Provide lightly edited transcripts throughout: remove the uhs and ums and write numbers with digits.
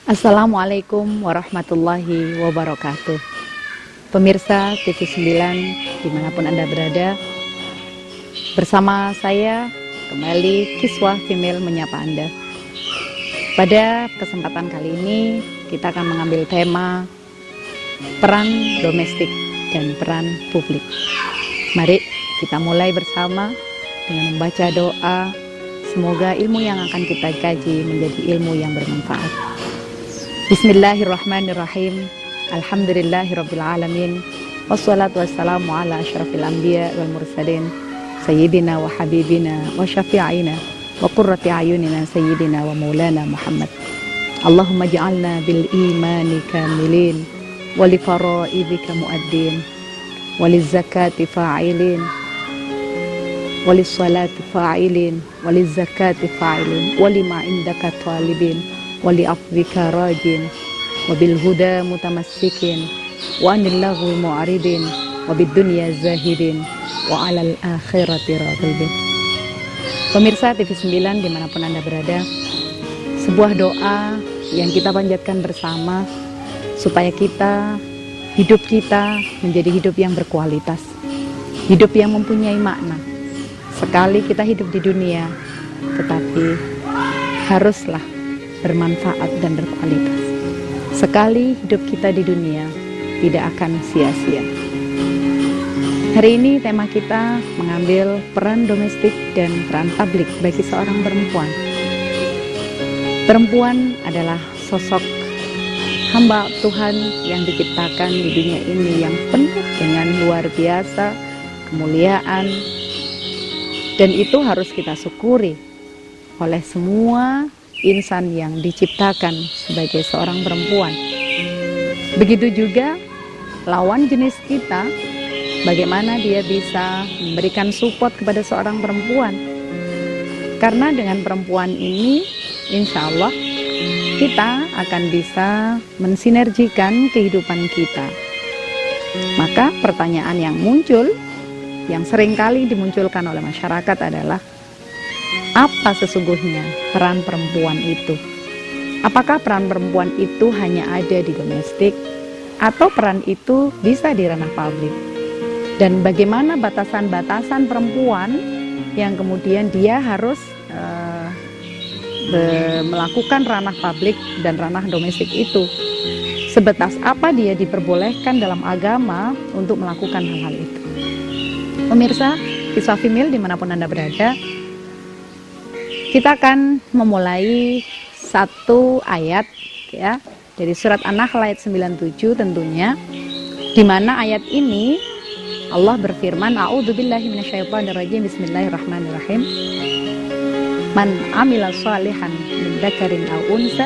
Assalamualaikum warahmatullahi wabarakatuh. Pemirsa TV 9 dimanapun Anda berada, bersama saya kembali Kiswah Female menyapa Anda. Pada kesempatan kali ini kita akan mengambil tema peran domestik dan peran publik. Mari kita mulai bersama dengan membaca doa. Semoga ilmu yang akan kita kaji menjadi ilmu yang bermanfaat. Bismillahirrahmanirrahim. Alhamdulillahirabbil alamin. Wassalatu wassalamu ala asyrafil anbiya wal mursalin sayyidina wa habibina wa syafi'ina wa qurrati ayunina sayyidina wa maulana Muhammad. Allahumma ja'alna bil imani kamilin wa li faraidika muaddin wa liz zakati fa'ilin wa lis salati fa'ilin wa liz zakati fa'ilin wa lima indaka talibin wa li afdhika rajin wa bil huda mutamassikin wa anil lagwi mu'aridin wa bid dunya zahidin wa alal akhirati radibin. Pemirsa TV 9 dimanapun Anda berada, sebuah doa yang kita panjatkan bersama supaya hidup kita menjadi hidup yang berkualitas, hidup yang mempunyai makna. Sekali kita hidup di dunia, tetapi haruslah bermanfaat dan berkualitas. Sekali hidup kita di dunia tidak akan sia-sia. Hari ini tema kita mengambil peran domestik dan peran publik bagi seorang perempuan. Perempuan adalah sosok hamba Tuhan yang diciptakan di dunia ini yang penuh dengan luar biasa kemuliaan, dan itu harus kita syukuri oleh semua insan yang diciptakan sebagai seorang perempuan. Begitu juga lawan jenis kita, bagaimana dia bisa memberikan support kepada seorang perempuan. Karena dengan perempuan ini, insya Allah kita akan bisa mensinergikan kehidupan kita. Maka pertanyaan yang muncul, yang seringkali dimunculkan oleh masyarakat adalah, apa sesungguhnya peran perempuan itu? Apakah peran perempuan itu hanya ada di domestik, atau peran itu bisa di ranah publik? Dan bagaimana batasan-batasan perempuan yang kemudian dia harus melakukan ranah publik dan ranah domestik itu? Sebatas apa dia diperbolehkan dalam agama untuk melakukan hal-hal itu? Pemirsa Kiswah Female dimanapun Anda berada, kita akan memulai satu ayat ya dari surat An-Nahl ayat 97 tentunya, di mana ayat ini Allah berfirman, a'udzubillahi minasyaitonirrajim, bismillahirrahmanirrahim. Man amila shalihan min dzakarin aw unsa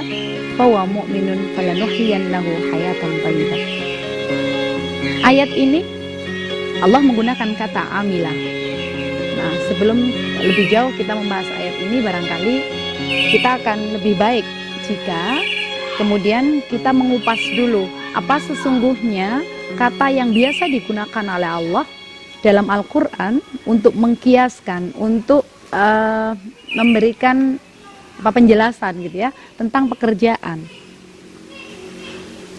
fahuwa mu'minun falanuhyiyannahu hayatan thayyibah. Ayat ini Allah menggunakan kata amila. Nah, sebelum lebih jauh kita membahas ayat ini, barangkali kita akan lebih baik jika kemudian kita mengupas dulu apa sesungguhnya kata yang biasa digunakan oleh Allah dalam Al-Quran untuk mengkiaskan, untuk memberikan penjelasan gitu ya tentang pekerjaan.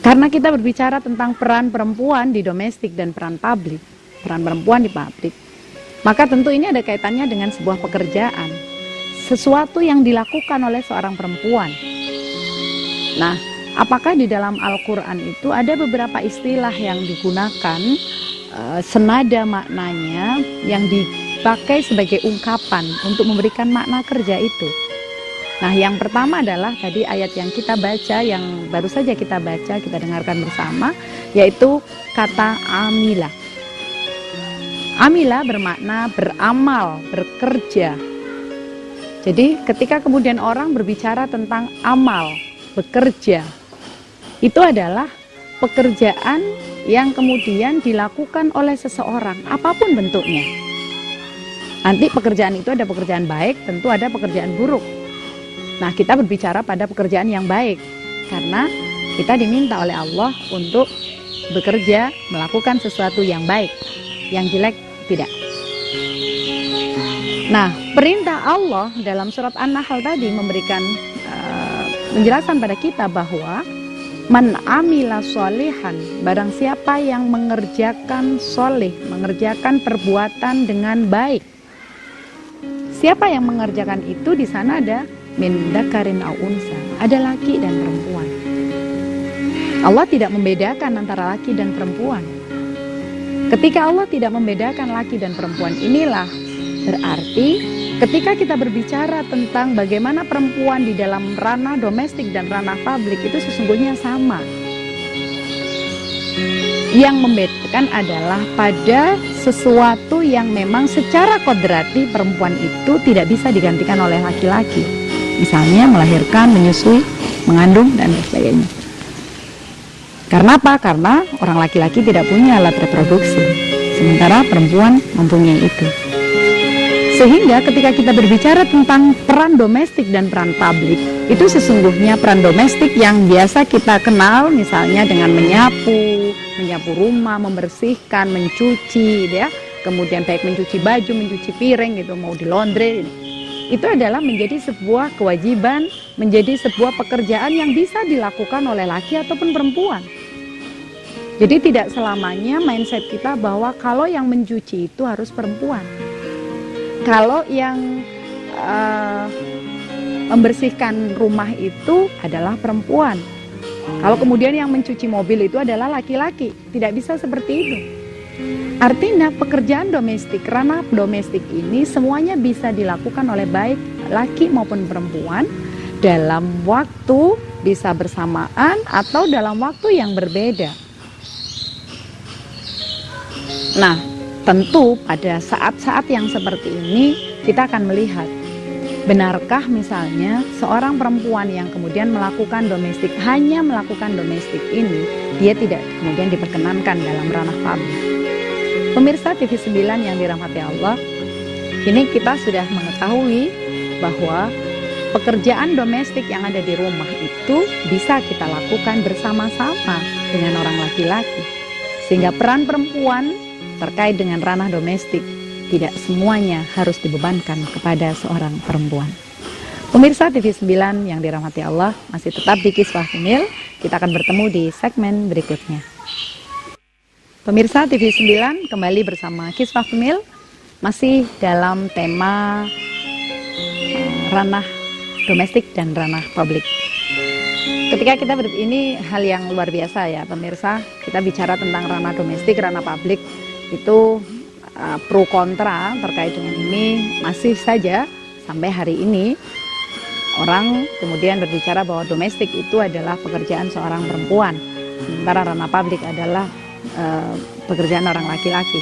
Karena kita berbicara tentang peran perempuan di domestik dan peran publik, peran perempuan di publik, maka tentu ini ada kaitannya dengan sebuah pekerjaan, sesuatu yang dilakukan oleh seorang perempuan. Nah, apakah di dalam Al-Quran itu ada beberapa istilah yang digunakan senada maknanya yang dipakai sebagai ungkapan untuk memberikan makna kerja itu? Nah, yang pertama adalah tadi ayat yang kita baca, yang baru saja kita baca, kita dengarkan bersama, yaitu kata amila. Amila bermakna beramal, bekerja. Jadi ketika kemudian orang berbicara tentang amal, bekerja, itu adalah pekerjaan yang kemudian dilakukan oleh seseorang, apapun bentuknya. Nanti pekerjaan itu ada pekerjaan baik, tentu ada pekerjaan buruk. Nah, kita berbicara pada pekerjaan yang baik, karena kita diminta oleh Allah untuk bekerja, melakukan sesuatu yang baik, yang jelek tidak. Nah, perintah Allah dalam surat An-Nahl tadi memberikan menjelaskan pada kita bahwa man amila sholihan, barang siapa yang mengerjakan soleh, mengerjakan perbuatan dengan baik. Siapa yang mengerjakan itu? Di sana ada min dzakarin au unsa, ada laki dan perempuan. Allah tidak membedakan antara laki dan perempuan. Ketika Allah tidak membedakan laki dan perempuan, inilah berarti ketika kita berbicara tentang bagaimana perempuan di dalam ranah domestik dan ranah publik itu sesungguhnya sama. Yang membedakan adalah pada sesuatu yang memang secara kodrati perempuan itu tidak bisa digantikan oleh laki-laki. Misalnya melahirkan, menyusui, mengandung, dan sebagainya. Karena apa? Karena orang laki-laki tidak punya alat reproduksi, sementara perempuan mempunyai itu. Sehingga ketika kita berbicara tentang peran domestik dan peran publik, itu sesungguhnya peran domestik yang biasa kita kenal, misalnya dengan menyapu rumah, membersihkan, mencuci, ya, kemudian baik mencuci baju, mencuci piring, gitu, mau di laundry, itu adalah menjadi sebuah kewajiban, menjadi sebuah pekerjaan yang bisa dilakukan oleh laki ataupun perempuan. Jadi tidak selamanya mindset kita bahwa kalau yang mencuci itu harus perempuan. Kalau yang membersihkan rumah itu adalah perempuan. Kalau kemudian yang mencuci mobil itu adalah laki-laki. Tidak bisa seperti itu. Artinya pekerjaan domestik, ranah domestik ini semuanya bisa dilakukan oleh baik laki maupun perempuan dalam waktu bisa bersamaan atau dalam waktu yang berbeda. Nah, tentu pada saat-saat yang seperti ini kita akan melihat, benarkah misalnya seorang perempuan yang kemudian melakukan domestik, hanya melakukan domestik ini, dia tidak kemudian diperkenankan dalam ranah publik. Pemirsa TV 9 yang dirahmati Allah, kini kita sudah mengetahui bahwa pekerjaan domestik yang ada di rumah itu bisa kita lakukan bersama-sama dengan orang laki-laki. Sehingga peran perempuan terkait dengan ranah domestik tidak semuanya harus dibebankan kepada seorang perempuan. Pemirsa TV 9 yang dirahmati Allah, masih tetap di Kiswah Femil. Kita akan bertemu di segmen berikutnya. Pemirsa TV 9 kembali bersama Kiswah Femil, masih dalam tema ranah domestik dan ranah publik. Ketika kita ini hal yang luar biasa ya pemirsa, kita bicara tentang ranah domestik, ranah publik, itu pro kontra terkait dengan ini masih saja sampai hari ini orang kemudian berbicara bahwa domestik itu adalah pekerjaan seorang perempuan, sementara ranah publik adalah pekerjaan orang laki-laki.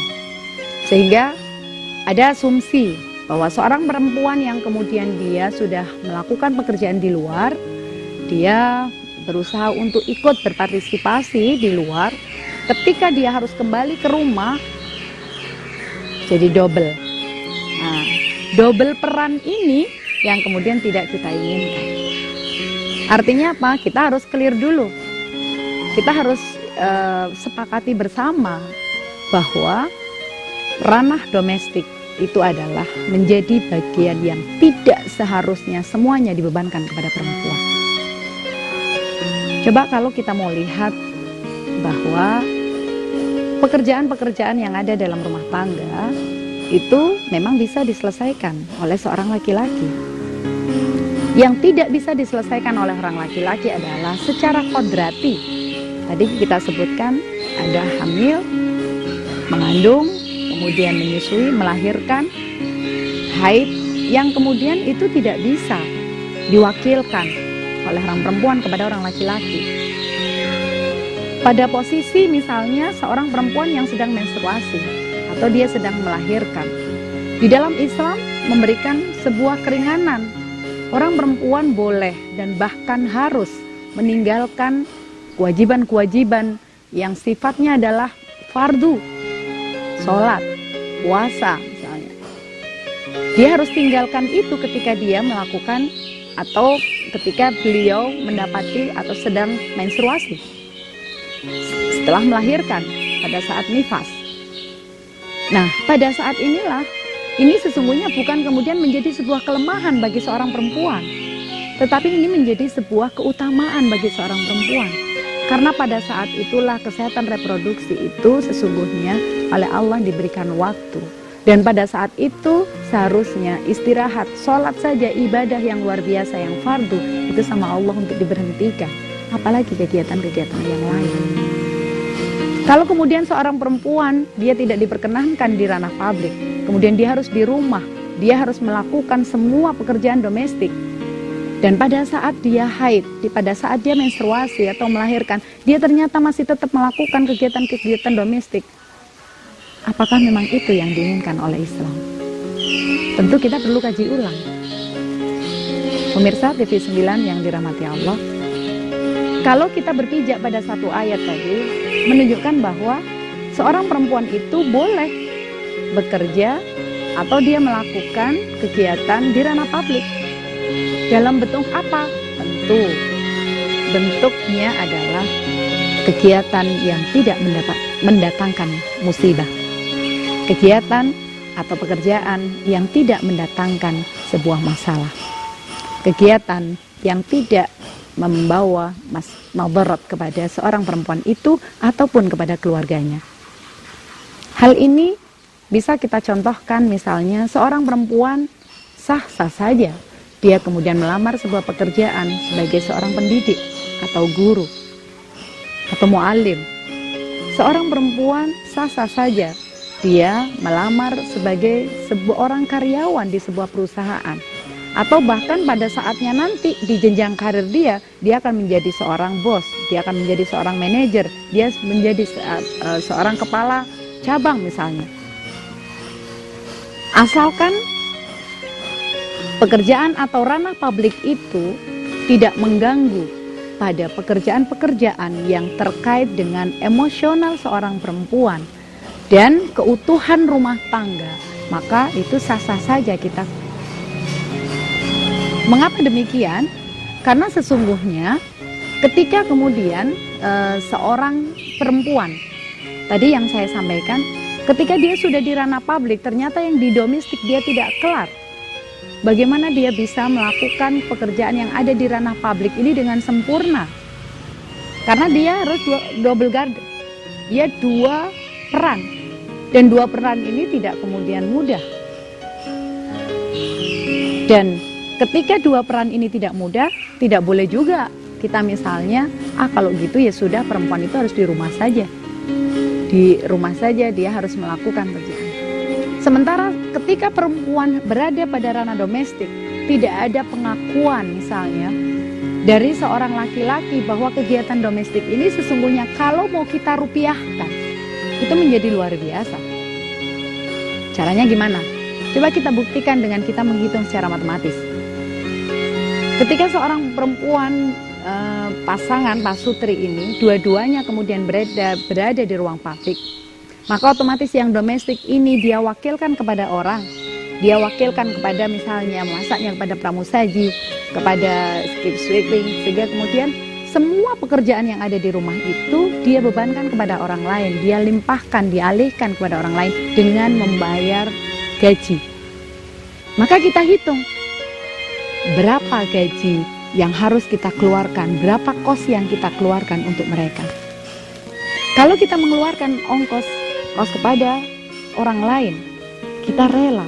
Sehingga ada asumsi bahwa seorang perempuan yang kemudian dia sudah melakukan pekerjaan di luar, dia berusaha untuk ikut berpartisipasi di luar, ketika dia harus kembali ke rumah jadi double. Nah, double peran ini yang kemudian tidak kita inginkan. Artinya apa? Kita harus clear dulu. Kita harus sepakati bersama bahwa ranah domestik itu adalah menjadi bagian yang tidak seharusnya semuanya dibebankan kepada perempuan. Coba kalau kita mau lihat bahwa pekerjaan-pekerjaan yang ada dalam rumah tangga itu memang bisa diselesaikan oleh seorang laki-laki. Yang tidak bisa diselesaikan oleh orang laki-laki adalah secara kodrati. Tadi kita sebutkan ada hamil, mengandung, kemudian menyusui, melahirkan, haid, yang kemudian itu tidak bisa diwakilkan oleh orang perempuan kepada orang laki-laki. Pada posisi misalnya seorang perempuan yang sedang menstruasi atau dia sedang melahirkan, di dalam Islam memberikan sebuah keringanan. Orang perempuan boleh dan bahkan harus meninggalkan kewajiban-kewajiban yang sifatnya adalah fardu, sholat, puasa misalnya. Dia harus tinggalkan itu ketika dia melakukan atau ketika beliau mendapati atau sedang menstruasi, setelah melahirkan, pada saat nifas. Nah, pada saat inilah, ini sesungguhnya bukan kemudian menjadi sebuah kelemahan bagi seorang perempuan. tetapi ini menjadi sebuah keutamaan bagi seorang perempuan. Karena pada saat itulah kesehatan reproduksi itu sesungguhnya oleh Allah diberikan waktu. Dan pada saat itu seharusnya istirahat, sholat saja ibadah yang luar biasa, yang fardu, itu sama Allah untuk diberhentikan. Apalagi kegiatan-kegiatan yang lain. Kalau kemudian seorang perempuan, dia tidak diperkenankan di ranah publik, kemudian dia harus di rumah, dia harus melakukan semua pekerjaan domestik. Dan pada saat dia haid, pada saat dia menstruasi atau melahirkan, dia ternyata masih tetap melakukan kegiatan-kegiatan domestik. Apakah memang itu yang diinginkan oleh Islam? Tentu kita perlu kaji ulang. Pemirsa TV 9 yang dirahmati Allah, kalau kita berpijak pada satu ayat tadi, menunjukkan bahwa seorang perempuan itu boleh bekerja atau dia melakukan kegiatan di ranah publik. Dalam bentuk apa? Tentu bentuknya adalah kegiatan yang tidak mendatangkan musibah. Kegiatan atau pekerjaan yang tidak mendatangkan sebuah masalah. Kegiatan yang tidak membawa madarat kepada seorang perempuan itu ataupun kepada keluarganya. Hal ini bisa kita contohkan, misalnya seorang perempuan sah-sah saja dia kemudian melamar sebuah pekerjaan sebagai seorang pendidik atau guru atau mu'alim. Seorang perempuan sah-sah saja dia melamar sebagai seorang karyawan di sebuah perusahaan. Atau bahkan pada saatnya nanti di jenjang karir dia akan menjadi seorang bos, dia akan menjadi seorang manajer, dia menjadi seorang kepala cabang misalnya. Asalkan pekerjaan atau ranah publik itu tidak mengganggu pada pekerjaan-pekerjaan yang terkait dengan emosional seorang perempuan dan keutuhan rumah tangga, maka itu sah-sah saja kita. Mengapa demikian? Karena sesungguhnya ketika kemudian seorang perempuan, tadi yang saya sampaikan, ketika dia sudah di ranah publik, ternyata yang di domestik dia tidak kelar. Bagaimana dia bisa melakukan pekerjaan yang ada di ranah publik ini dengan sempurna? Karena dia harus double guard. Dia dua peran. Dan dua peran ini tidak kemudian mudah. Dan ketika dua peran ini tidak mudah, tidak boleh juga kita misalnya, kalau gitu ya sudah, perempuan itu harus di rumah saja. Di rumah saja dia harus melakukan pekerjaan. Sementara ketika perempuan berada pada ranah domestik, tidak ada pengakuan misalnya dari seorang laki-laki bahwa kegiatan domestik ini sesungguhnya kalau mau kita rupiahkan, itu menjadi luar biasa. Caranya gimana? Coba kita buktikan dengan kita menghitung secara matematis. Ketika seorang perempuan pasangan pasutri ini, dua-duanya kemudian berada di ruang publik, maka otomatis yang domestik ini dia wakilkan kepada orang. Dia wakilkan kepada misalnya masaknya kepada pramusaji, kepada skip sweeping, sehingga kemudian semua pekerjaan yang ada di rumah itu dia bebankan kepada orang lain. Dia limpahkan, dialihkan kepada orang lain dengan membayar gaji. Maka kita hitung berapa gaji yang harus kita keluarkan, berapa kos yang kita keluarkan untuk mereka. Kalau kita mengeluarkan ongkos kepada orang lain, kita rela.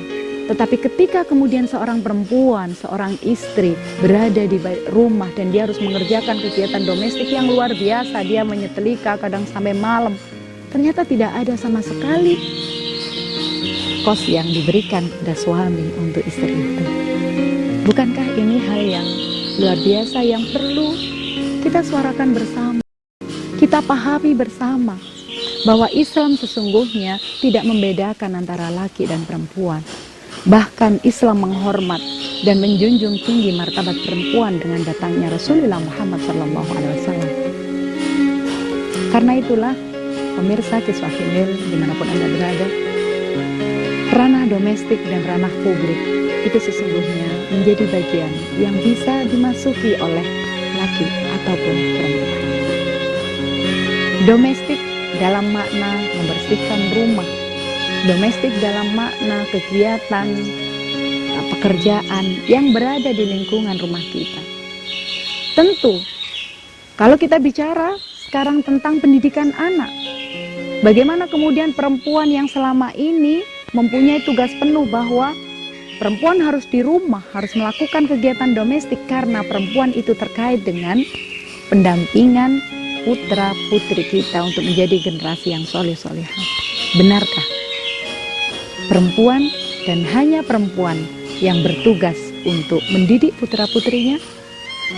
Tetapi ketika kemudian seorang perempuan, seorang istri berada di rumah dan dia harus mengerjakan kegiatan domestik yang luar biasa, dia menyetrika kadang sampai malam, ternyata tidak ada sama sekali kos yang diberikan kepada suami untuk istri itu. Bukankah ini hal yang luar biasa yang perlu kita suarakan bersama, kita pahami bersama, bahwa Islam sesungguhnya tidak membedakan antara laki dan perempuan. Bahkan Islam menghormat dan menjunjung tinggi martabat perempuan dengan datangnya Rasulullah Muhammad SAW. Karena itulah, pemirsa Kiswah Female dimanapun Anda berada, ranah domestik dan ranah publik itu sesungguhnya menjadi bagian yang bisa dimasuki oleh laki ataupun perempuan. Domestik dalam makna membersihkan rumah, domestik dalam makna kegiatan pekerjaan yang berada di lingkungan rumah kita. Tentu, kalau kita bicara sekarang tentang pendidikan anak, bagaimana kemudian perempuan yang selama ini mempunyai tugas penuh bahwa perempuan harus di rumah, harus melakukan kegiatan domestik karena perempuan itu terkait dengan pendampingan putra putri kita untuk menjadi generasi yang soleh-solehah. Benarkah perempuan dan hanya perempuan yang bertugas untuk mendidik putra putrinya?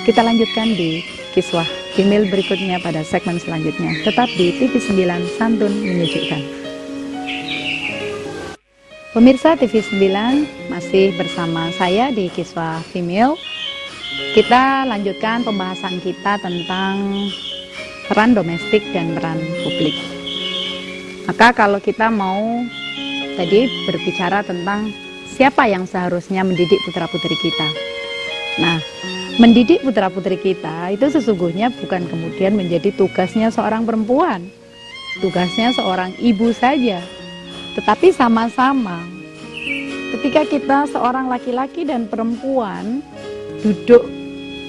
Kita lanjutkan di kiswah female berikutnya pada segmen selanjutnya. Tetap di TV9 Santun Menyejukkan. Pemirsa TV9 masih bersama saya di kiswah female. Kita lanjutkan pembahasan kita tentang peran domestik dan peran publik. Maka kalau kita mau tadi berbicara tentang siapa yang seharusnya mendidik putra-putri kita. Nah, mendidik putra-putri kita itu sesungguhnya bukan kemudian menjadi tugasnya seorang perempuan, tugasnya seorang ibu saja, tetapi sama-sama. Ketika kita seorang laki-laki dan perempuan duduk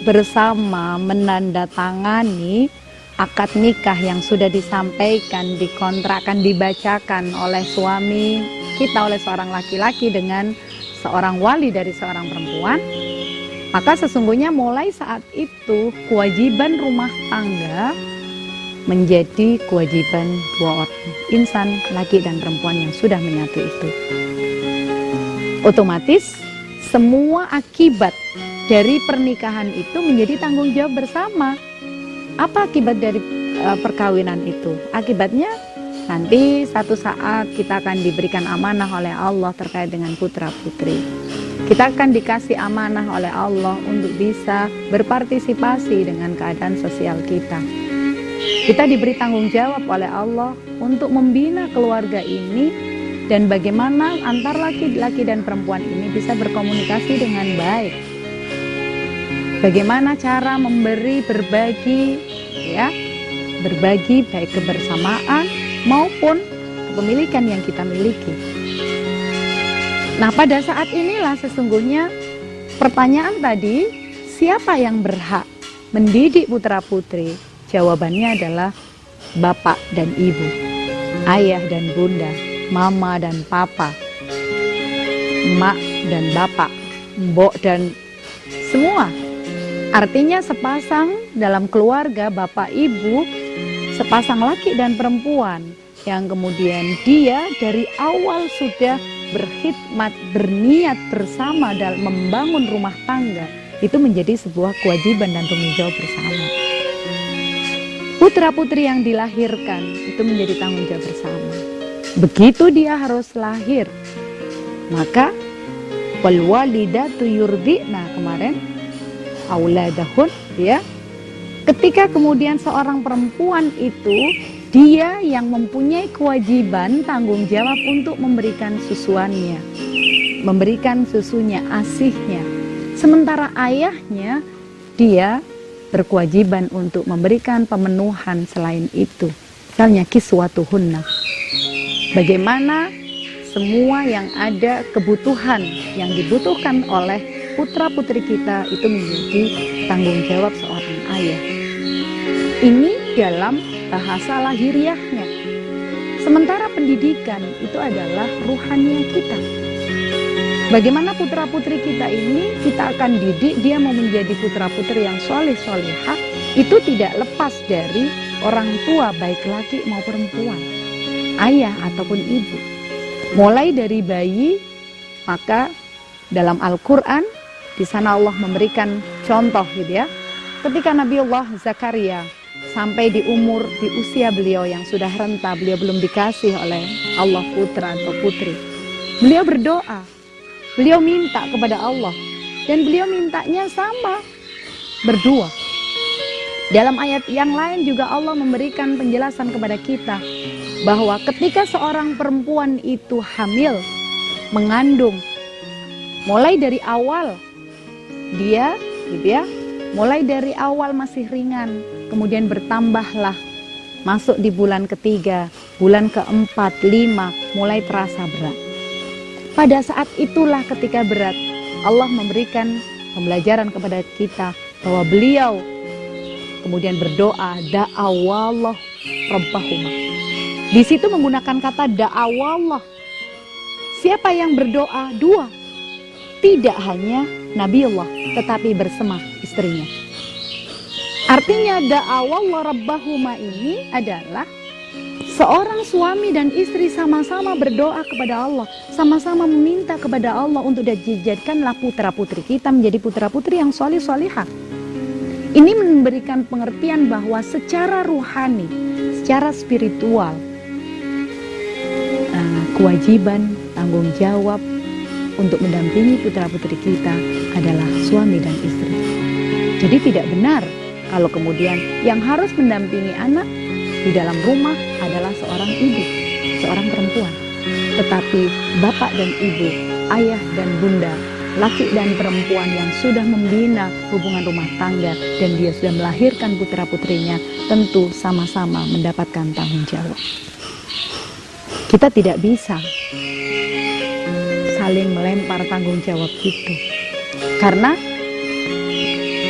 bersama menandatangani akad nikah yang sudah disampaikan, dikontrakkan, dibacakan oleh suami kita, oleh seorang laki-laki dengan seorang wali dari seorang perempuan, maka sesungguhnya mulai saat itu kewajiban rumah tangga menjadi kewajiban dua orang insan, laki dan perempuan yang sudah menyatu itu. Otomatis semua akibat dari pernikahan itu menjadi tanggung jawab bersama. Apa akibat dari perkawinan itu? Akibatnya nanti satu saat kita akan diberikan amanah oleh Allah terkait dengan putra putri. Kita akan dikasih amanah oleh Allah untuk bisa berpartisipasi dengan keadaan sosial kita. Kita diberi tanggung jawab oleh Allah untuk membina keluarga ini dan bagaimana antar laki-laki dan perempuan ini bisa berkomunikasi dengan baik. Bagaimana cara memberi, berbagi, ya, berbagi baik kebersamaan maupun kepemilikan yang kita miliki. Nah, pada saat inilah sesungguhnya pertanyaan tadi, siapa yang berhak mendidik putra-putri? Jawabannya adalah bapak dan ibu, ayah dan bunda, mama dan papa, mak dan bapak, mbok dan semua. Artinya sepasang dalam keluarga bapak ibu, sepasang laki dan perempuan yang kemudian dia dari awal sudah berkhidmat, berniat bersama dalam membangun rumah tangga, itu menjadi sebuah kewajiban dan tanggung jawab bersama. Putra-putri yang dilahirkan itu menjadi tanggung jawab bersama. Begitu dia harus lahir, maka wal walidatu yurdi'na kemarin auladahun, ya. Ketika kemudian seorang perempuan itu dia yang mempunyai kewajiban tanggung jawab untuk memberikan susuannya, memberikan susunya, asihnya. Sementara ayahnya dia berkewajiban untuk memberikan pemenuhan selain itu. Misalnya kiswatuhunna. Bagaimana semua yang ada kebutuhan yang dibutuhkan oleh putra-putri kita itu menjadi tanggung jawab seorang ayah. Ini dalam bahasa lahiriahnya. Sementara pendidikan itu adalah ruhania kita. Bagaimana putra-putri kita ini kita akan didik dia mau menjadi putra-putri yang soleh-solehah, itu tidak lepas dari orang tua baik laki maupun perempuan, ayah ataupun ibu. Mulai dari bayi, maka dalam Al-Quran di sana Allah memberikan contoh gitu ya. Ketika Nabiullah Zakaria sampai di usia beliau yang sudah renta, beliau belum dikasih oleh Allah putra atau putri. Beliau berdoa, beliau minta kepada Allah, dan beliau mintanya sama, berdua. Dalam ayat yang lain juga Allah memberikan penjelasan kepada kita bahwa ketika seorang perempuan itu hamil, mengandung, mulai dari awal dia gitu ya, mulai dari awal masih ringan, kemudian bertambahlah masuk di bulan ketiga, bulan keempat, lima, mulai terasa berat. Pada saat itulah ketika berat, Allah memberikan pembelajaran kepada kita bahwa beliau kemudian berdoa, da'awallah rabbahuma. Di situ menggunakan kata da'awallah. Siapa yang berdoa? Dua. Tidak hanya Nabiullah, tetapi bersama istrinya. Artinya da'awallah rabbahuma ini adalah seorang suami dan istri sama-sama berdoa kepada Allah, sama-sama meminta kepada Allah untuk dijadikanlah putra-putri kita menjadi putra-putri yang solih-solihah. Ini memberikan pengertian bahwa secara ruhani, secara spiritual, kewajiban, tanggung jawab untuk mendampingi putra-putri kita adalah suami dan istri. Jadi tidak benar kalau kemudian yang harus mendampingi anak di dalam rumah adalah seorang ibu, seorang perempuan. Tetapi bapak dan ibu, ayah dan bunda, laki dan perempuan yang sudah membina hubungan rumah tangga dan dia sudah melahirkan putra-putrinya, tentu sama-sama mendapatkan tanggung jawab. Kita tidak bisa saling melempar tanggung jawab itu. Karena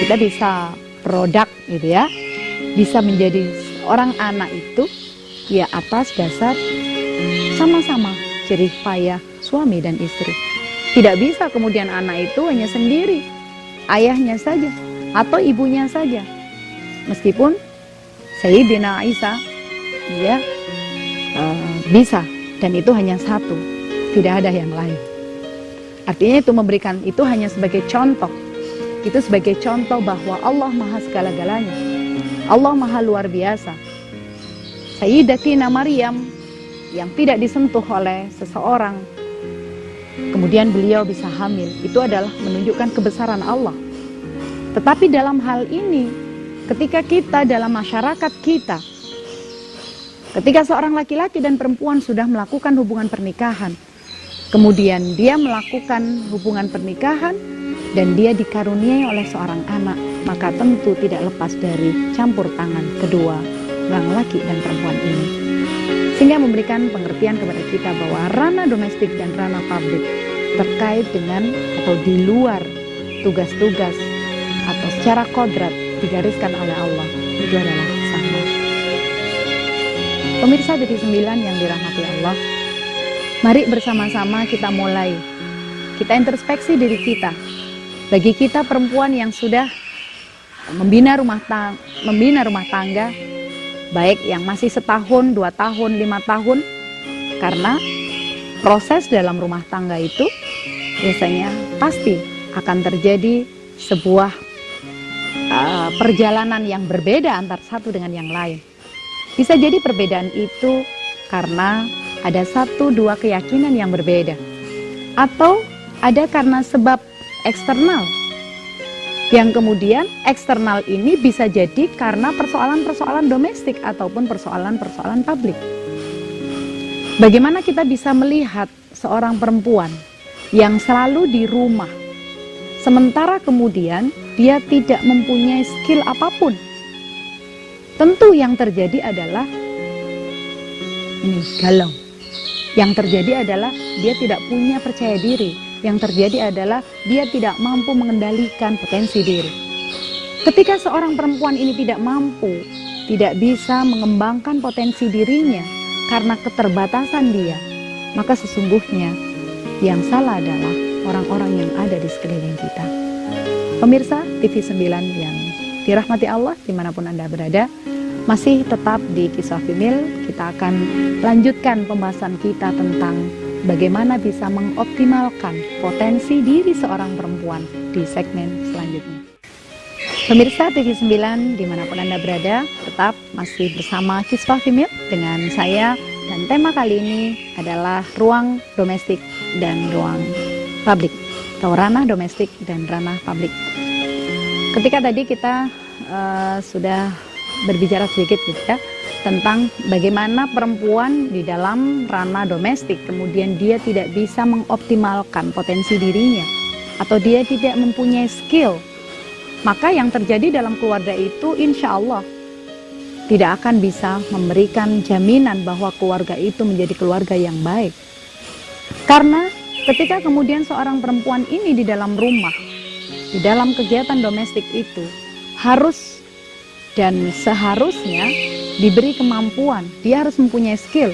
kita bisa produk gitu ya, bisa menjadi orang anak itu ya atas dasar sama-sama jerih payah suami dan istri. Tidak bisa kemudian anak itu hanya sendiri, ayahnya saja atau ibunya saja. Meskipun Sayyidina Isa ya bisa, dan itu hanya satu, tidak ada yang lain. Artinya itu memberikan itu hanya sebagai contoh. Itu sebagai contoh bahwa Allah Maha segala-galanya. Allah Maha luar biasa. Sayyidatina Maryam yang tidak disentuh oleh seseorang, kemudian beliau bisa hamil, itu adalah menunjukkan kebesaran Allah. Tetapi dalam hal ini, ketika kita dalam masyarakat kita, ketika seorang laki-laki dan perempuan sudah melakukan hubungan pernikahan, kemudian dia melakukan hubungan pernikahan dan dia dikaruniai oleh seorang anak, maka tentu tidak lepas dari campur tangan kedua orang laki dan perempuan ini. Sehingga memberikan pengertian kepada kita bahwa ranah domestik dan ranah publik terkait dengan atau di luar tugas-tugas atau secara kodrat digariskan oleh Allah, itu adalah sama. Pemirsa TV9 yang dirahmati Allah, mari bersama-sama kita mulai, kita introspeksi diri kita. Bagi kita perempuan yang sudah membina rumah tangga, baik yang masih setahun, 2 tahun, 5 tahun, karena proses dalam rumah tangga itu biasanya pasti akan terjadi sebuah perjalanan yang berbeda antara satu dengan yang lain. Bisa jadi perbedaan itu karena ada 1-2 keyakinan yang berbeda, atau ada karena sebab eksternal, yang kemudian eksternal ini bisa jadi karena persoalan-persoalan domestik ataupun persoalan-persoalan publik. Bagaimana kita bisa melihat seorang perempuan yang selalu di rumah, sementara kemudian dia tidak mempunyai skill apapun? Tentu yang terjadi adalah ini galau. Yang terjadi adalah dia tidak punya percaya diri. Yang terjadi adalah dia tidak mampu mengendalikan potensi diri. Ketika seorang perempuan ini tidak mampu, tidak bisa mengembangkan potensi dirinya karena keterbatasan dia, maka sesungguhnya yang salah adalah orang-orang yang ada di sekeliling kita. Pemirsa TV9 yang dirahmati Allah dimanapun Anda berada, masih tetap di Kisah Female. Kita akan lanjutkan pembahasan kita tentang bagaimana bisa mengoptimalkan potensi diri seorang perempuan di segmen selanjutnya. Pemirsa TV9 dimanapun Anda berada, tetap masih bersama Kisah Female dengan saya, dan tema kali ini adalah ruang domestik dan ruang publik, atau ranah domestik dan ranah publik. Ketika tadi kita sudah berbicara sedikit gitu ya, tentang bagaimana perempuan di dalam ranah domestik kemudian dia tidak bisa mengoptimalkan potensi dirinya atau dia tidak mempunyai skill, maka yang terjadi dalam keluarga itu insya Allah tidak akan bisa memberikan jaminan bahwa keluarga itu menjadi keluarga yang baik. Karena ketika kemudian seorang perempuan ini di dalam rumah, di dalam kegiatan domestik itu harus dan seharusnya diberi kemampuan. Dia harus mempunyai skill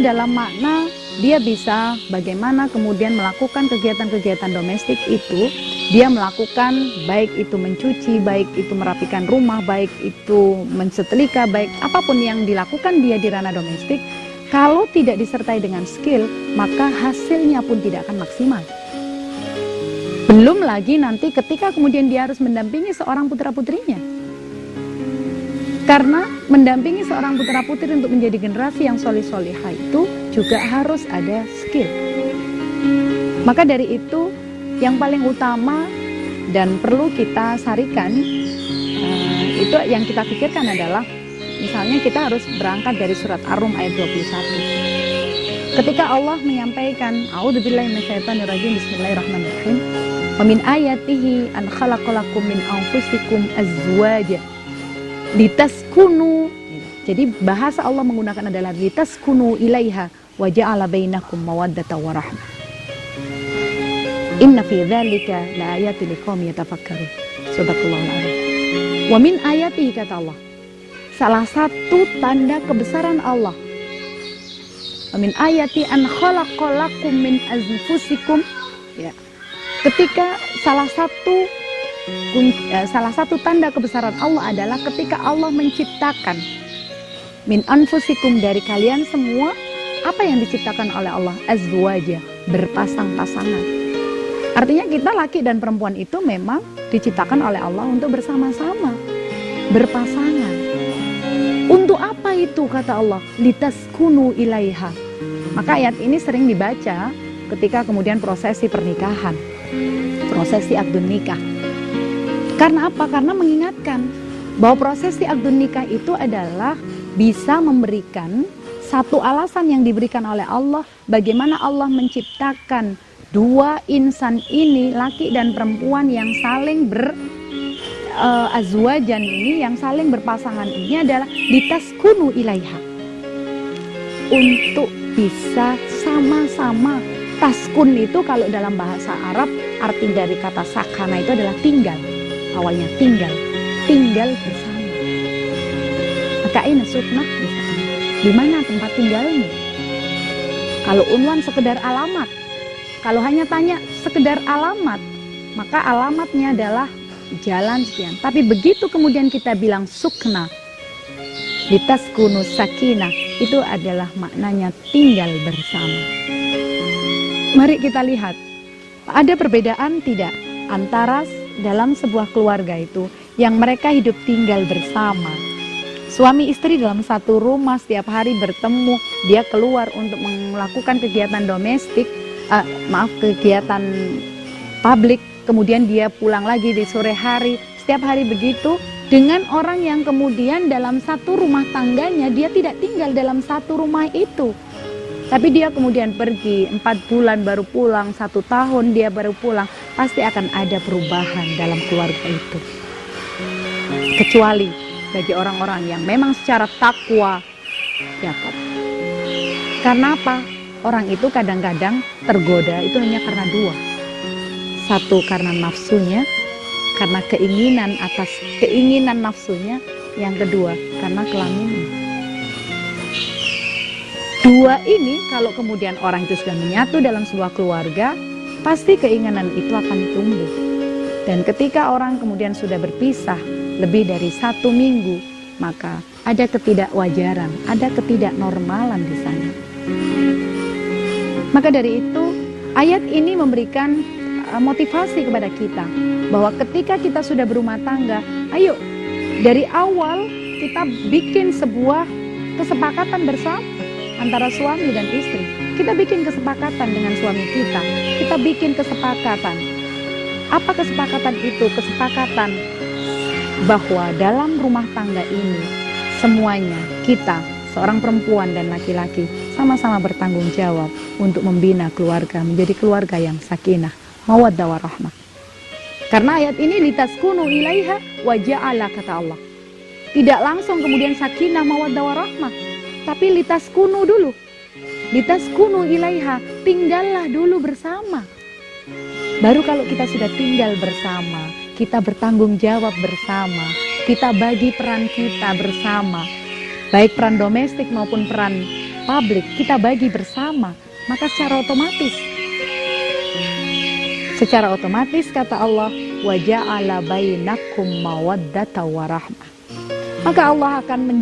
dalam makna dia bisa bagaimana kemudian melakukan kegiatan-kegiatan domestik itu. Dia melakukan baik itu mencuci, baik itu merapikan rumah, baik itu mensetrika, baik apapun yang dilakukan dia di ranah domestik. Kalau tidak disertai dengan skill, maka hasilnya pun tidak akan maksimal. Belum lagi nanti ketika kemudian dia harus mendampingi seorang putra-putrinya. Karena mendampingi seorang putra-putri untuk menjadi generasi yang solih-solihah itu juga harus ada skill. Maka dari itu yang paling utama dan perlu kita sarikan, itu yang kita pikirkan adalah misalnya kita harus berangkat dari surat Ar-Rum ayat 21. Ketika Allah menyampaikan A'udzubillahi minasyaitonirrajim, bismillahirrahmanirrahim. Wa min ayatihi an khalaqalakum min anfusikum azwaja litaskunu. Jadi bahasa Allah menggunakan adalah litaskunu ilaiha wa ja'ala bainakum mawaddata wa rahmah. Inna fi dzalika laayatin liqaumin yatafakkarun. Subhanallahul azim. Wa min ayatihi, kata Allah, salah satu tanda kebesaran Allah. Wa min ayati an khalaqalakum min anfusikum, ya. Ketika salah satu tanda kebesaran Allah adalah ketika Allah menciptakan min anfusikum, dari kalian semua. Apa yang diciptakan oleh Allah? Azwaja, berpasang-pasangan. Artinya kita laki dan perempuan itu memang diciptakan oleh Allah untuk bersama-sama, berpasangan. Untuk apa itu, kata Allah? Litaskunu ilaiha. Maka ayat ini sering dibaca ketika kemudian prosesi pernikahan, prosesi akdun nikah. Karena apa? Karena mengingatkan bahwa prosesi akdun nikah itu adalah bisa memberikan satu alasan yang diberikan oleh Allah, bagaimana Allah menciptakan dua insan ini, laki dan perempuan yang saling azwajan ini, yang saling berpasangan ini adalah litaskunu ilaiha, untuk bisa sama-sama. Taskun itu kalau dalam bahasa Arab arti dari kata sakana itu adalah tinggal. Awalnya tinggal bersama. Maka ini suknah, di mana tempat tinggalmu? Kalau unwan sekedar alamat, kalau hanya tanya sekedar alamat, maka alamatnya adalah jalan sekian. Tapi begitu kemudian kita bilang sukna, litaskunu sakinah, itu adalah maknanya tinggal bersama. Mari kita lihat, ada perbedaan tidak antara dalam sebuah keluarga itu yang mereka hidup tinggal bersama. Suami istri dalam satu rumah setiap hari bertemu, dia keluar untuk melakukan kegiatan domestik, kegiatan publik, kemudian dia pulang lagi di sore hari, setiap hari begitu, dengan orang yang kemudian dalam satu rumah tangganya dia tidak tinggal dalam satu rumah itu. Tapi dia kemudian pergi 4 bulan baru pulang, 1 tahun dia baru pulang, pasti akan ada perubahan dalam keluarga itu. Kecuali bagi orang-orang yang memang secara takwa, ya kan? Karena apa? Orang itu kadang-kadang tergoda itu hanya karena dua. Satu karena nafsunya, karena keinginan atas keinginan nafsunya. Yang kedua karena kelaminnya. Dua ini kalau kemudian orang itu sudah menyatu dalam sebuah keluarga, pasti keinginan itu akan tumbuh. Dan ketika orang kemudian sudah berpisah lebih dari 1 minggu, maka ada ketidakwajaran, ada ketidaknormalan di sana. Maka dari itu, ayat ini memberikan motivasi kepada kita, bahwa ketika kita sudah berumah tangga, ayo dari awal kita bikin sebuah kesepakatan bersama antara suami dan istri. Kita bikin kesepakatan dengan suami kita. Kita bikin kesepakatan. Apa kesepakatan itu? Kesepakatan bahwa dalam rumah tangga ini semuanya kita, seorang perempuan dan laki-laki, sama-sama bertanggung jawab untuk membina keluarga menjadi keluarga yang sakinah, mawaddah warahmah. Karena ayat ini litaskunu ilaiha wa ja'ala, kata Allah. Tidak langsung kemudian sakinah, mawaddah warahmah, tapi litaskunu dulu. Litaskunu ilaiha, tinggallah dulu bersama. Baru kalau kita sudah tinggal bersama, kita bertanggung jawab bersama, kita bagi peran kita bersama, baik peran domestik maupun peran publik, kita bagi bersama, maka secara otomatis kata Allah, wa ja'ala bainakum mawaddata warahmah. Maka Allah akan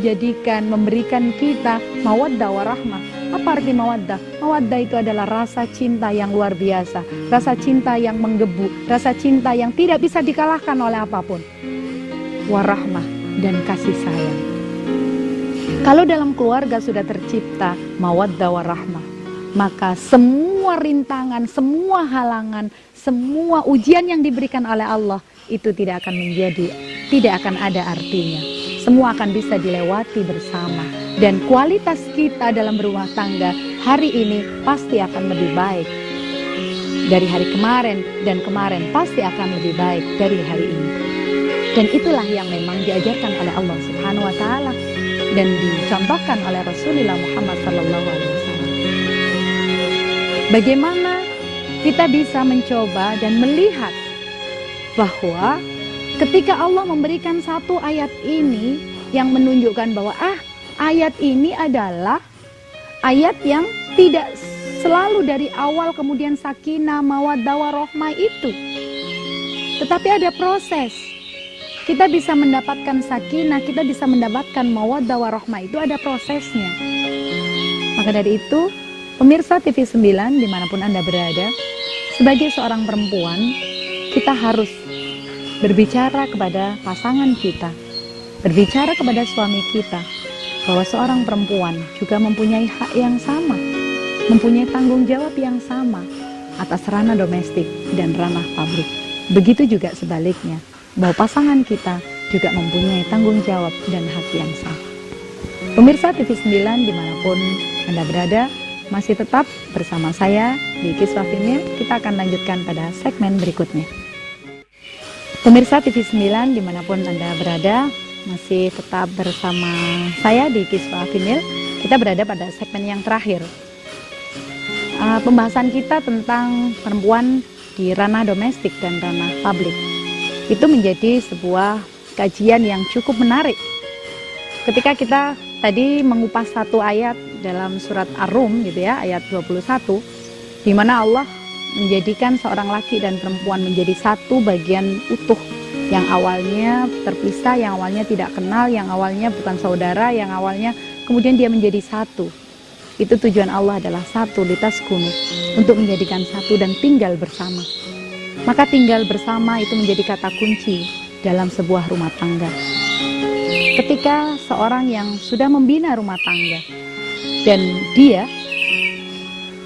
memberikan kita mawaddah warahmah. Apa arti mawaddah? Mawaddah itu adalah rasa cinta yang luar biasa, rasa cinta yang menggebu, rasa cinta yang tidak bisa dikalahkan oleh apapun. Warahmah, dan kasih sayang. Kalau dalam keluarga sudah tercipta mawaddah warahmah, maka semua rintangan, semua halangan, semua ujian yang diberikan oleh Allah itu tidak akan ada artinya. Semua akan bisa dilewati bersama, dan kualitas kita dalam berumah tangga hari ini pasti akan lebih baik dari hari kemarin, dan kemarin pasti akan lebih baik dari hari ini. Dan itulah yang memang diajarkan oleh Allah Subhanahu wa Ta'ala dan dicontohkan oleh Rasulullah Muhammad SAW. Bagaimana kita bisa mencoba dan melihat bahwa ketika Allah memberikan satu ayat ini yang menunjukkan bahwa ayat ini adalah ayat yang tidak selalu dari awal kemudian sakinah, mawaddah, warahmah itu, tetapi ada proses. Kita bisa mendapatkan sakinah, kita bisa mendapatkan mawaddah, warahmah, itu ada prosesnya. Maka dari itu, pemirsa TV 9 dimanapun Anda berada, sebagai seorang perempuan, kita harus berbicara kepada pasangan kita, berbicara kepada suami kita, bahwa seorang perempuan juga mempunyai hak yang sama, mempunyai tanggung jawab yang sama atas ranah domestik dan ranah publik. Begitu juga sebaliknya, bahwa pasangan kita juga mempunyai tanggung jawab dan hak yang sama. Pemirsa TV 9 dimanapun Anda berada, masih tetap bersama saya di Kiswah Female. Kita akan lanjutkan pada segmen berikutnya. Pemirsa TV 9 dimanapun Anda berada, masih tetap bersama saya di Kiswah Female. Kita berada pada segmen yang terakhir. Pembahasan kita tentang perempuan di ranah domestik dan ranah publik. Itu menjadi sebuah kajian yang cukup menarik. Ketika kita tadi mengupas satu ayat dalam surat Ar-Rum gitu ya, ayat 21, di mana Allah menjadikan seorang laki dan perempuan menjadi satu bagian utuh, yang awalnya terpisah, yang awalnya tidak kenal, yang awalnya bukan saudara, yang awalnya kemudian dia menjadi satu. Itu tujuan Allah adalah satu, litaskunu, untuk menjadikan satu dan tinggal bersama. Maka tinggal bersama itu menjadi kata kunci dalam sebuah rumah tangga. Ketika seorang yang sudah membina rumah tangga dan dia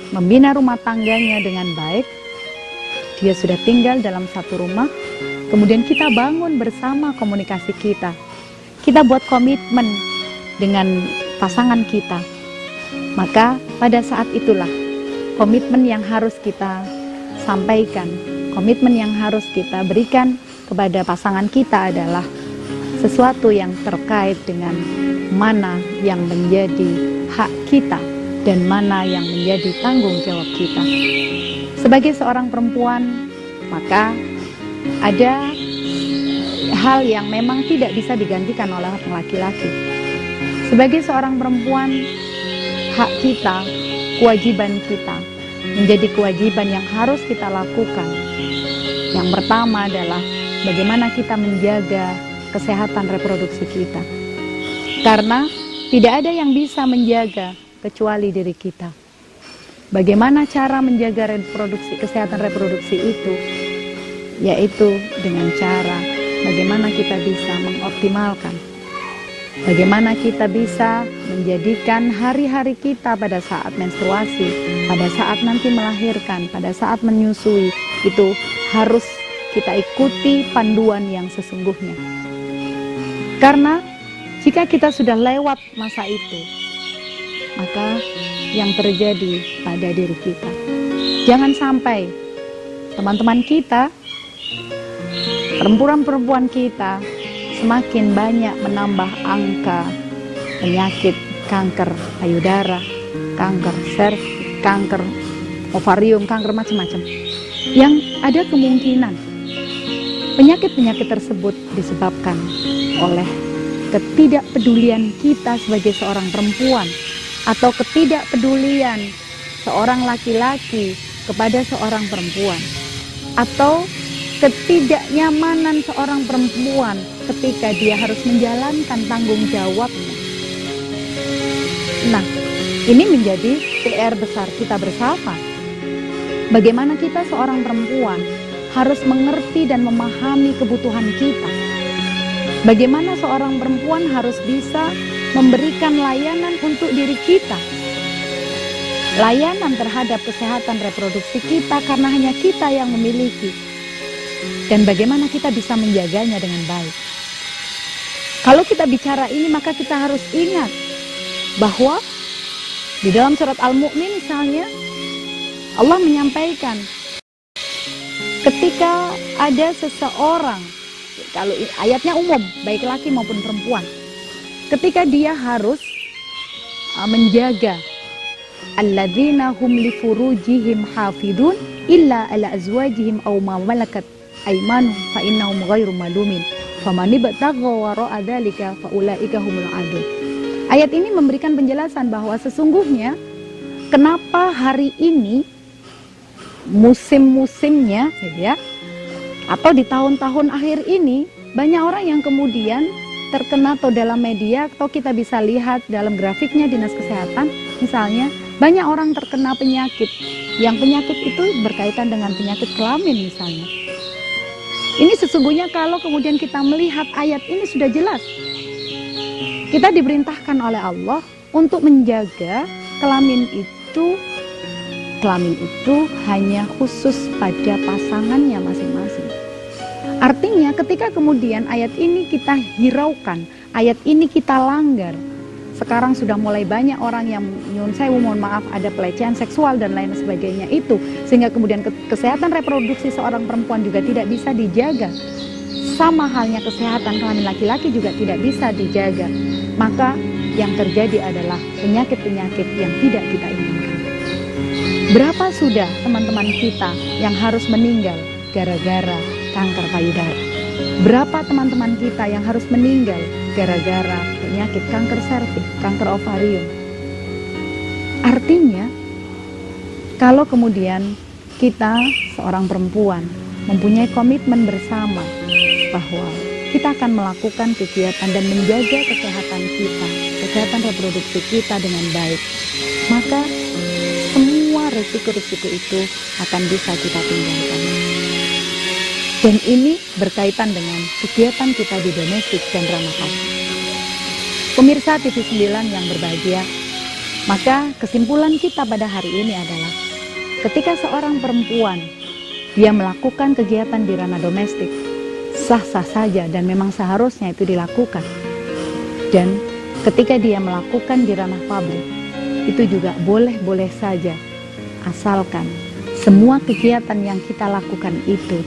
membina rumah tangganya dengan baik, dia sudah tinggal dalam satu rumah, kemudian kita bangun bersama komunikasi kita. Kita buat komitmen dengan pasangan kita. Maka pada saat itulah komitmen yang harus kita sampaikan, komitmen yang harus kita berikan kepada pasangan kita adalah sesuatu yang terkait dengan mana yang menjadi hak kita dan mana yang menjadi tanggung jawab kita. Sebagai seorang perempuan, maka ada hal yang memang tidak bisa digantikan oleh laki-laki. Sebagai seorang perempuan, hak kita, kewajiban kita menjadi kewajiban yang harus kita lakukan. Yang pertama adalah bagaimana kita menjaga kesehatan reproduksi kita. Karena tidak ada yang bisa menjaga kecuali diri kita. Bagaimana cara menjaga kesehatan reproduksi itu? Yaitu dengan cara bagaimana kita bisa mengoptimalkan, bagaimana kita bisa menjadikan hari-hari kita pada saat menstruasi, pada saat nanti melahirkan, pada saat menyusui, itu harus kita ikuti panduan yang sesungguhnya. Karena jika kita sudah lewat masa itu, maka yang terjadi pada diri kita. Jangan sampai teman-teman kita, perempuan-perempuan kita semakin banyak menambah angka penyakit kanker payudara, kanker serviks, kanker ovarium, kanker macam-macam. Yang ada kemungkinan penyakit-penyakit tersebut disebabkan oleh ketidakpedulian kita sebagai seorang perempuan, atau ketidakpedulian seorang laki-laki kepada seorang perempuan, atau ketidaknyamanan seorang perempuan ketika dia harus menjalankan tanggung jawabnya. Nah, ini menjadi PR besar kita bersama. Bagaimana kita seorang perempuan harus mengerti dan memahami kebutuhan kita. Bagaimana seorang perempuan harus bisa memberikan layanan untuk diri kita. Layanan terhadap kesehatan reproduksi kita karena hanya kita yang memiliki. Dan bagaimana kita bisa menjaganya dengan baik. Kalau kita bicara ini, maka kita harus ingat bahwa di dalam surat Al-Mu'min misalnya, Allah menyampaikan ketika ada seseorang, kalau ayatnya umum, baik laki maupun perempuan, ketika dia harus menjaga alladzina hum li furujihim hafidun illa ala azwajihim aw ma malakat aymanuhum fa innahum ghairu malumin faman ibtagha wara'a dzalika fa ulaika humul adun. Ayat ini memberikan penjelasan bahwa sesungguhnya kenapa hari ini musim-musimnya gitu ya, atau di tahun-tahun akhir ini banyak orang yang kemudian terkena, atau dalam media atau kita bisa lihat dalam grafiknya Dinas Kesehatan misalnya, banyak orang terkena penyakit yang penyakit itu berkaitan dengan penyakit kelamin misalnya. Ini sesungguhnya kalau kemudian kita melihat ayat ini sudah jelas, kita diperintahkan oleh Allah untuk menjaga kelamin itu hanya khusus pada pasangannya masing-masing. Artinya ketika kemudian ayat ini kita hiraukan, ayat ini kita langgar, sekarang sudah mulai banyak orang yang nyun sewu, mohon maaf, ada pelecehan seksual dan lain sebagainya itu, sehingga kemudian kesehatan reproduksi seorang perempuan juga tidak bisa dijaga. Sama halnya kesehatan kelamin laki-laki juga tidak bisa dijaga. Maka yang terjadi adalah penyakit-penyakit yang tidak kita inginkan. Berapa sudah teman-teman kita yang harus meninggal gara-gara kanker payudara? Berapa teman-teman kita yang harus meninggal gara-gara penyakit kanker serviks, kanker ovarium? Artinya, kalau kemudian kita seorang perempuan mempunyai komitmen bersama bahwa kita akan melakukan kegiatan dan menjaga kesehatan kita, kesehatan reproduksi kita dengan baik, maka semua risiko-risiko itu akan bisa kita tinggalkan. Dan ini berkaitan dengan kegiatan kita di domestik dan ranah publik. Pemirsa TV 9 yang berbahagia, maka kesimpulan kita pada hari ini adalah ketika seorang perempuan dia melakukan kegiatan di ranah domestik, sah-sah saja dan memang seharusnya itu dilakukan. Dan ketika dia melakukan di ranah publik, itu juga boleh-boleh saja, asalkan semua kegiatan yang kita lakukan itu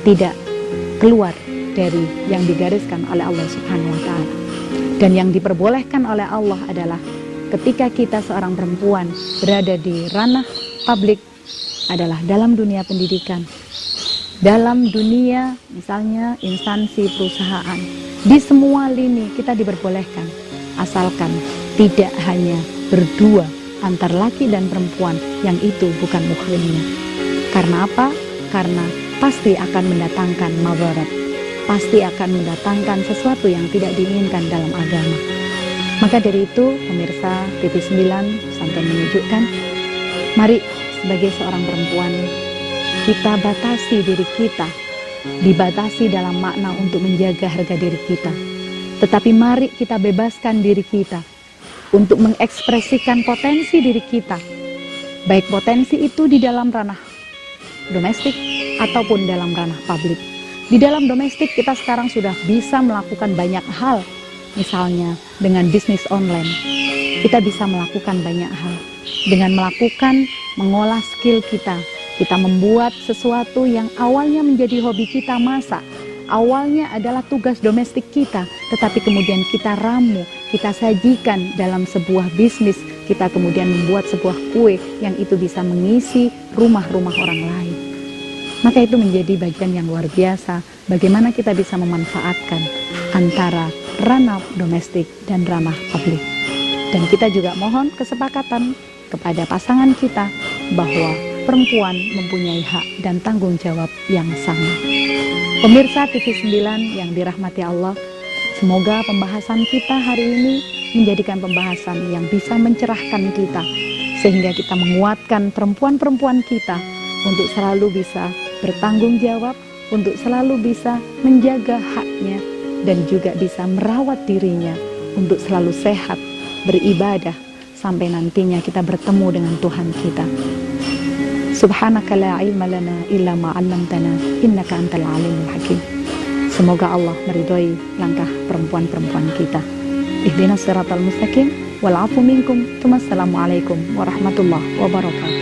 tidak keluar dari yang digariskan oleh Allah Subhanahu wa Ta'ala. Dan yang diperbolehkan oleh Allah adalah ketika kita seorang perempuan berada di ranah publik adalah dalam dunia pendidikan, dalam dunia misalnya instansi perusahaan, di semua lini kita diperbolehkan, asalkan tidak hanya berdua antar laki dan perempuan yang itu bukan muhrimnya. Karena apa? Karena pasti akan mendatangkan madarat, pasti akan mendatangkan sesuatu yang tidak diinginkan dalam agama. Maka dari itu, pemirsa TV 9 sampai menyejukkan, mari sebagai seorang perempuan kita batasi diri kita, dibatasi dalam makna untuk menjaga harga diri kita. Tetapi mari kita bebaskan diri kita untuk mengekspresikan potensi diri kita, baik potensi itu di dalam ranah domestik ataupun dalam ranah publik. Di dalam domestik kita sekarang sudah bisa melakukan banyak hal, misalnya dengan bisnis online. Kita bisa melakukan banyak hal dengan melakukan mengolah skill kita. Kita membuat sesuatu yang awalnya menjadi hobi kita masak, awalnya adalah tugas domestik kita, tetapi kemudian kita ramu, kita sajikan dalam sebuah bisnis, kita kemudian membuat sebuah kue yang itu bisa mengisi rumah-rumah orang lain. Maka itu menjadi bagian yang luar biasa, bagaimana kita bisa memanfaatkan antara ranah domestik dan ranah publik. Dan kita juga mohon kesepakatan kepada pasangan kita bahwa perempuan mempunyai hak dan tanggung jawab yang sama. Pemirsa TV 9 yang dirahmati Allah, semoga pembahasan kita hari ini menjadikan pembahasan yang bisa mencerahkan kita, sehingga kita menguatkan perempuan-perempuan kita untuk selalu bisa bertanggung jawab, untuk selalu bisa menjaga haknya, dan juga bisa merawat dirinya untuk selalu sehat, beribadah, sampai nantinya kita bertemu dengan Tuhan kita. Subhanaka la ilma lana illa ma 'allamtana innaka antal alimul hakim. Semoga Allah meridhoi langkah perempuan-perempuan kita. Ihdinas siratal mustaqim wal 'afu minkum. Wassalamualaikum warahmatullahi wabarakatuh.